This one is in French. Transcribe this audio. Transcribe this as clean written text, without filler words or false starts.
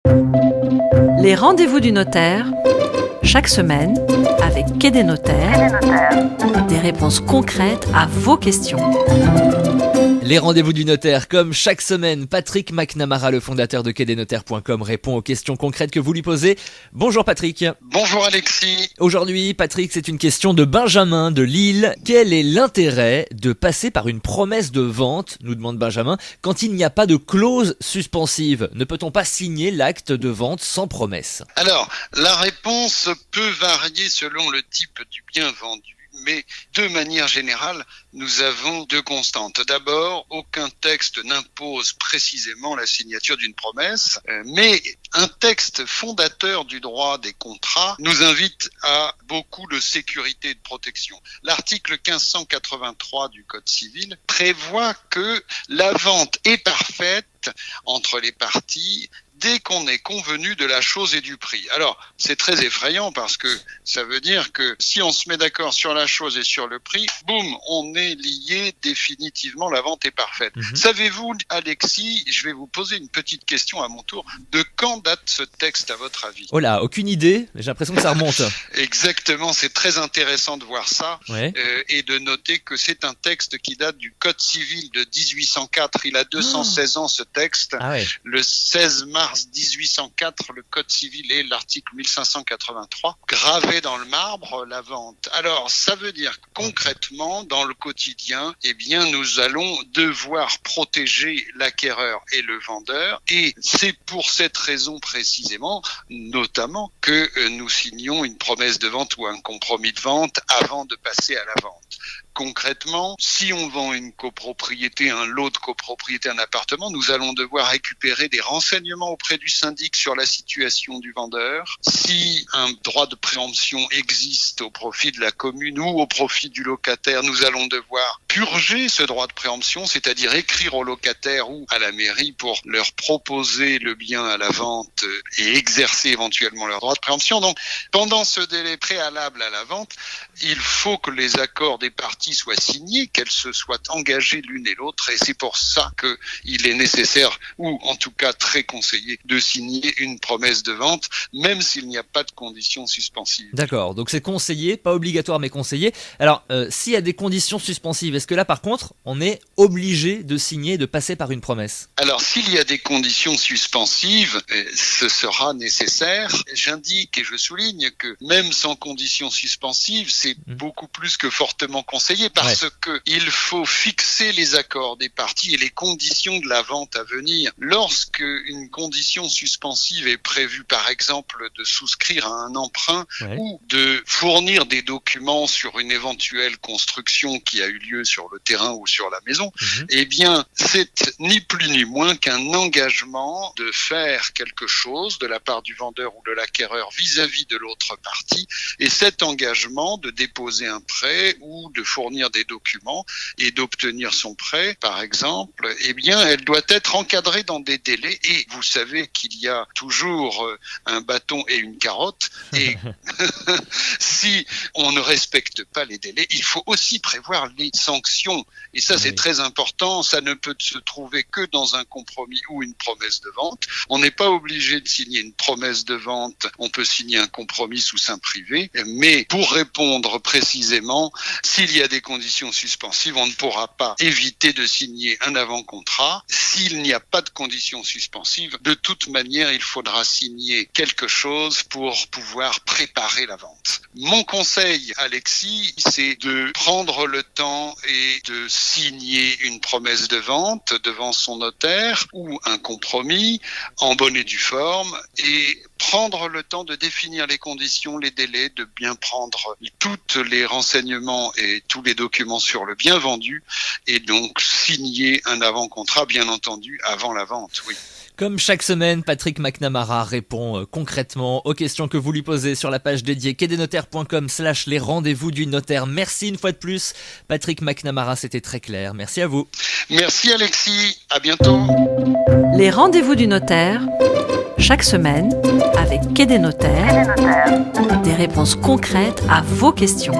Les rendez-vous du notaire, chaque semaine, avec Quai des notaires, des réponses concrètes à vos questions. Les rendez-vous du notaire, comme chaque semaine, Patrick McNamara, le fondateur de quai-des-notaires.com, répond aux questions concrètes que vous lui posez. Bonjour Patrick. Bonjour Alexis. Aujourd'hui, Patrick, c'est une question de Benjamin de Lille. Quel est l'intérêt de passer par une promesse de vente, nous demande Benjamin, quand il n'y a pas de clause suspensive? Ne peut-on pas signer l'acte de vente sans promesse? Alors, la réponse peut varier selon le type du bien vendu. Mais de manière générale, nous avons deux constantes. D'abord, aucun texte n'impose précisément la signature d'une promesse, mais un texte fondateur du droit des contrats nous invite à beaucoup de sécurité et de protection. L'article 1583 du Code civil prévoit que la vente est parfaite entre les parties dès qu'on est convenu de la chose et du prix. Alors, c'est très effrayant parce que ça veut dire que si on se met d'accord sur la chose et sur le prix, boum, on est lié définitivement, la vente est parfaite. Savez-vous, Alexis, je vais vous poser une petite question à mon tour, de quand date ce texte à votre avis? Oh là, aucune idée, mais j'ai l'impression que ça remonte. Exactement, c'est très intéressant de voir ça, Ouais. et de noter que c'est un texte qui date du Code civil de 1804. Il a 216 ans ce texte. Ah ouais. Le 16 mars 1804, le Code civil et l'article 1583 gravé dans le marbre la vente. Alors, ça veut dire que concrètement, dans le quotidien, eh bien, nous allons devoir protéger l'acquéreur et le vendeur. Et c'est pour cette raison précisément, notamment, que nous signons une promesse de vente ou un compromis de vente avant de passer à la vente. Concrètement, si on vend une copropriété, un lot de copropriété, un appartement, nous allons devoir récupérer des renseignements auprès du syndic sur la situation du vendeur. Si un droit de préemption existe au profit de la commune ou au profit du locataire, nous allons devoir purger ce droit de préemption, c'est-à-dire écrire au locataire ou à la mairie pour leur proposer le bien à la vente et exercer éventuellement leur droit de préemption. Donc, pendant ce délai préalable à la vente, il faut que les accords des parties soient signés, qu'elles se soient engagées l'une et l'autre, et c'est pour ça qu'il est nécessaire, ou en tout cas très conseillé, de signer une promesse de vente, même s'il n'y a pas de conditions suspensives. D'accord, donc c'est conseillé, pas obligatoire mais conseillé. Alors, s'il y a des conditions suspensives, est-ce que là par contre, on est obligé de signer, de passer par une promesse? Alors, s'il y a des conditions suspensives, ce sera nécessaire. J'indique et je souligne que même sans conditions suspensives, c'est beaucoup plus que fortement conseillé parce que il faut fixer les accords des parties et les conditions de la vente à venir. Lorsque une condition suspensive est prévue, par exemple, de souscrire à un emprunt ou de fournir des documents sur une éventuelle construction qui a eu lieu sur le terrain ou sur la maison, eh bien, c'est ni plus ni moins qu'un engagement de faire quelque chose de la part du vendeur ou de l'acquéreur vis-à-vis de l'autre partie, et cet engagement de déposer un prêt ou de fournir des documents et d'obtenir son prêt, par exemple, eh bien, elle doit être encadrée dans des délais. Et vous savez qu'il y a toujours un bâton et une carotte. Et si on ne respecte pas les délais, il faut aussi prévoir les sanctions. Et ça, c'est très important. Ça ne peut se trouver que dans un compromis ou une promesse de vente. On n'est pas obligé de signer une promesse de vente. On peut signer un compromis sous seing privé. Mais pour répondre précisément, s'il y a des conditions suspensives, on ne pourra pas éviter de signer un avant-contrat. S'il n'y a pas de conditions suspensives, de toute manière, il faudra signer quelque chose pour pouvoir préparer la vente. Mon conseil, Alexis, c'est de prendre le temps et de signer une promesse de vente devant son notaire ou un compromis en bonne et due forme, et prendre le temps de définir les conditions, les délais, de bien prendre tous les renseignements et tous les documents sur le bien vendu, et donc signer un avant-contrat, bien entendu, avant la vente, oui. Comme chaque semaine, Patrick McNamara répond concrètement aux questions que vous lui posez sur la page dédiée quai-des-notaires.com/les rendez-vous du notaire. Merci une fois de plus, Patrick McNamara, c'était très clair. Merci à vous. Merci Alexis, à bientôt. Les rendez-vous du notaire, chaque semaine, avec Quai des notaires, des réponses concrètes à vos questions.